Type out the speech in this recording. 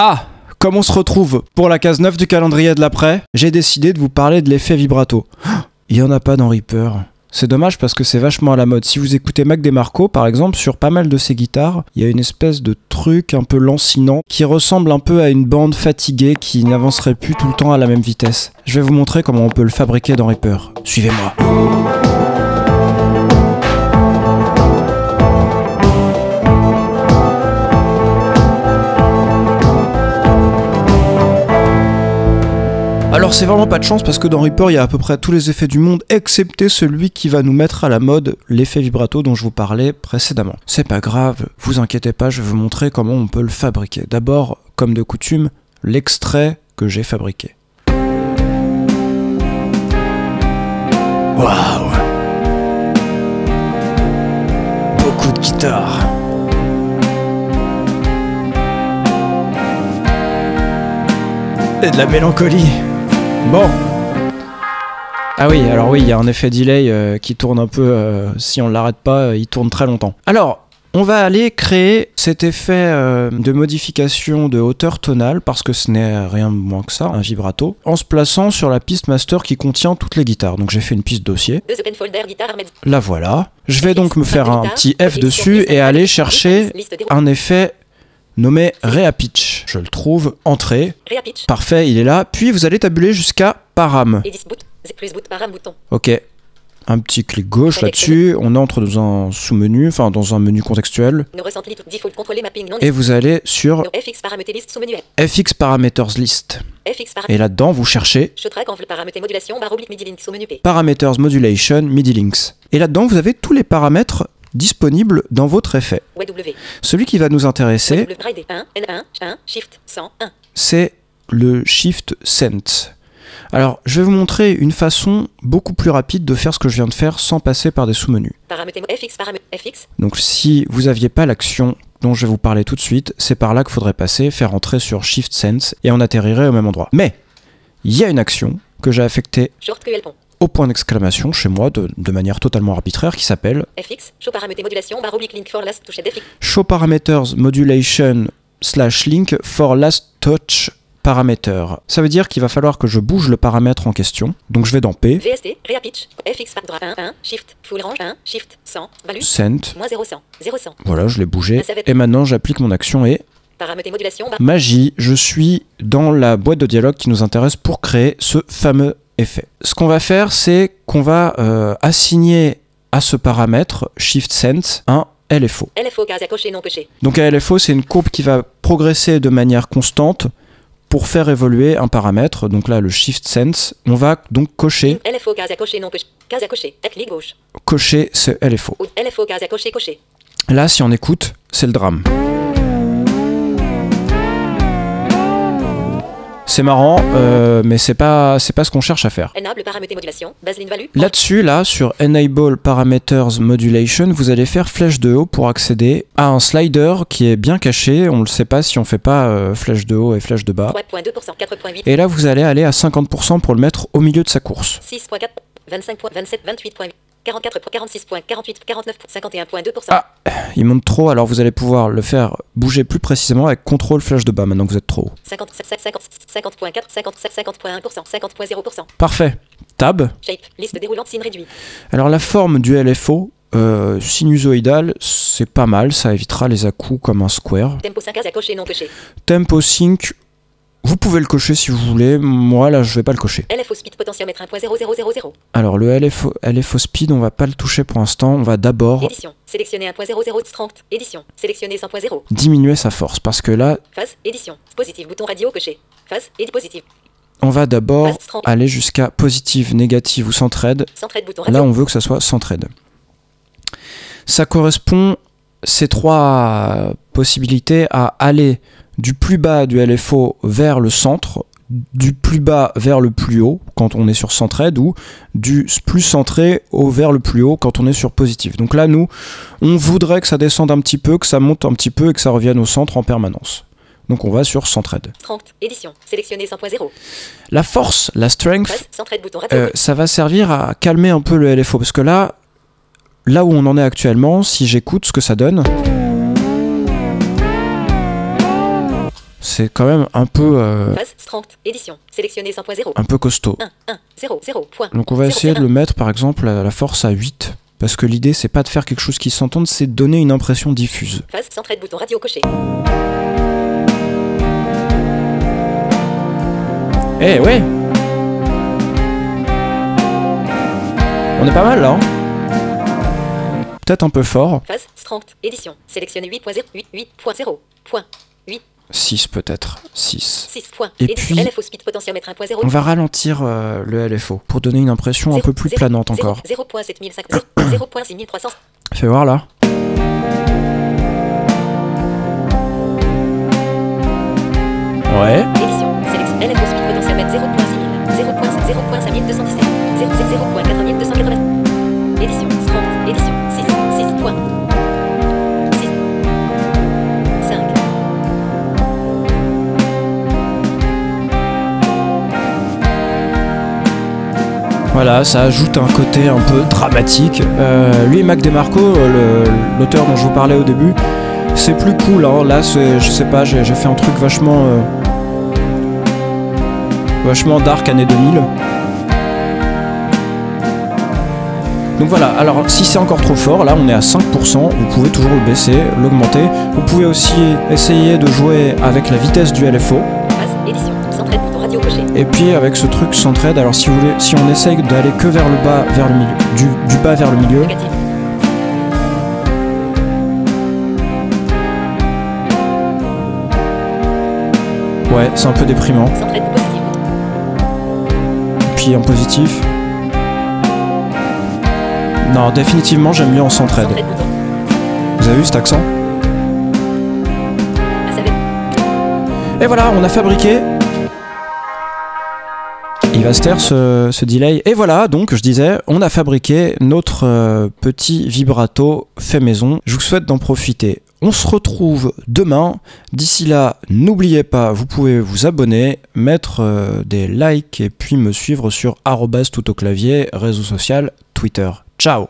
Ah, comme on se retrouve pour la case 9 du calendrier de l'après, j'ai décidé de vous parler de l'effet vibrato. Il n'y en a pas dans Reaper. C'est dommage parce que c'est vachement à la mode. Si vous écoutez Mac DeMarco, par exemple, sur pas mal de ses guitares, il y a une espèce de truc un peu lancinant qui ressemble un peu à une bande fatiguée qui n'avancerait plus tout le temps à la même vitesse. Je vais vous montrer comment on peut le fabriquer dans Reaper. Suivez-moi. Alors c'est vraiment pas de chance parce que dans Reaper il y a à peu près tous les effets du monde excepté celui qui va nous mettre à la mode, l'effet vibrato dont je vous parlais précédemment. C'est pas grave, vous inquiétez pas, je vais vous montrer comment on peut le fabriquer. D'abord, comme de coutume, l'extrait que j'ai fabriqué. Waouh! Beaucoup de guitare. Et de la mélancolie. Bon. Ah oui, alors oui, il y a un effet delay qui tourne un peu, si on l'arrête pas, il tourne très longtemps. Alors, on va aller créer cet effet de modification de hauteur tonale, parce que ce n'est rien de moins que ça, un vibrato, en se plaçant sur la piste master qui contient toutes les guitares. Donc j'ai fait une piste dossier. La voilà. Je vais donc me faire un petit F dessus et aller chercher un effet nommé Reapitch. Je le trouve, entrée. Parfait, il est là. Puis vous allez tabuler jusqu'à param. Ok. Un petit clic gauche là-dessus. On entre dans un sous-menu, enfin dans un menu contextuel. Et vous allez sur FX Parameters List. Et là-dedans, vous cherchez Parameters Modulation MIDI Links. Et là-dedans, vous avez tous les paramètres disponible dans votre effet. Celui qui va nous intéresser, c'est le Shift Cent. Alors, je vais vous montrer une façon beaucoup plus rapide de faire ce que je viens de faire sans passer par des sous-menus. Donc, si vous n'aviez pas l'action dont je vais vous parler tout de suite, c'est par là qu'il faudrait passer, faire entrer sur Shift Cent et on atterrirait au même endroit. Mais, il y a une action que j'ai affectée au point d'exclamation chez moi de manière totalement arbitraire qui s'appelle Show Parameters Modulation / Link for Last Touch Parameter. Ça veut dire qu'il va falloir que je bouge le paramètre en question. Donc je vais dans P, Cent. Voilà, je l'ai bougé. Et maintenant j'applique mon action et magie, je suis dans la boîte de dialogue qui nous intéresse pour créer ce fameux effet. Ce qu'on va faire, c'est qu'on va assigner à ce paramètre Shift Cent un LFO. Donc un LFO, c'est une courbe qui va progresser de manière constante pour faire évoluer un paramètre. Donc là, le Shift Cent, on va donc cocher ce LFO. Là, si on écoute, c'est le drame. C'est marrant, mais c'est pas ce qu'on cherche à faire. Là-dessus, là, sur Enable Parameters Modulation, vous allez faire flèche de haut pour accéder à un slider qui est bien caché. On ne le sait pas si on fait pas flèche de haut et flèche de bas. Et là, vous allez aller à 50% pour le mettre au milieu de sa course. 46.48, Ah, il monte trop, alors vous allez pouvoir le faire bouger plus précisément avec CTRL flèche de bas, maintenant que vous êtes trop haut. 50.4, 50.1%, 50.0%. Parfait. Tab. Shape, liste déroulante, signe réduit. Alors la forme du LFO, sinusoïdal, c'est pas mal, ça évitera les à-coups comme un square. Tempo 5 à cocher, non coché. Tempo sync, vous pouvez le cocher si vous voulez, moi là je vais pas le cocher. LFO speed potentiomètre 1.0000. Alors le LFO speed, on va pas le toucher pour l'instant, on va d'abord Édition, sélectionner 1.00 strength. Édition, sélectionner 100.0. diminuer sa force, parce que là, Phase, édition, positif, bouton radio coché. Phase, positif. on va d'abord aller jusqu'à positive, négative ou centred. Centred, bouton radio. Là on veut que ça soit centred. Ça correspond, ces trois possibilités, à aller du plus bas du LFO vers le centre, du plus bas vers le plus haut quand on est sur centred, ou du plus centré vers le plus haut quand on est sur positif. Donc là, nous, on voudrait que ça descende un petit peu, que ça monte un petit peu et que ça revienne au centre en permanence. Donc on va sur centred. Strength, édition, sélectionner 100.0. La force, la strength, centred, bouton radio. ça va servir à calmer un peu le LFO, parce que là où on en est actuellement, si j'écoute ce que ça donne, c'est quand même un peu Phase 30. Édition. Sélectionné 100.0. un peu costaud. 1, 1, 0, 0, point. Donc on va 0, essayer de 1. le mettre par exemple à la force à 8. Parce que l'idée c'est pas de faire quelque chose qui s'entende, c'est de donner une impression diffuse. Phase centrée de bouton radio coché. Eh ouais. On est pas mal là. Hein. Peut-être un peu fort. Phase 30. Édition. Sélectionné 8.0. 8.0. Point. 8. 6 peut-être. 6. 6. Point. Et Édition. puis, LFO speed potentiomètre 1.0. on va ralentir le LFO pour donner une impression un peu plus planante encore. 0.7500. 0.6300. Fais voir là. Ouais. Édition. Sélection. LFO speed potentiomètre 0.6000. 0.5217. 0.4280. Édition. 30. Édition. 6. 6. Point. 6. 5. Voilà, ça ajoute un côté un peu dramatique. Lui et Mac DeMarco, l'auteur dont je vous parlais au début, c'est plus cool. Hein. Là, je sais pas, j'ai fait un truc vachement dark années 2000. Donc voilà, alors si c'est encore trop fort, là on est à 5%, vous pouvez toujours le baisser, l'augmenter. Vous pouvez aussi essayer de jouer avec la vitesse du LFO. Phase. Édition. Centrée de bouton radio coché. Et puis avec ce truc centré, alors si vous voulez, si on essaye d'aller que vers le bas, vers le milieu, du bas vers le milieu. Négatif. Ouais, c'est un peu déprimant. Centrée de positif. Puis en positif. Non, définitivement j'aime mieux en centré. Centrée de bouton. Vous avez vu cet accent? ACV. Et voilà, on a fabriqué. Il va se taire ce delay. Et voilà, donc je disais, on a fabriqué notre petit vibrato fait maison. Je vous souhaite d'en profiter. On se retrouve demain. D'ici là, n'oubliez pas, vous pouvez vous abonner, mettre des likes et puis me suivre sur @toutauclavier, réseau social, Twitter. Ciao!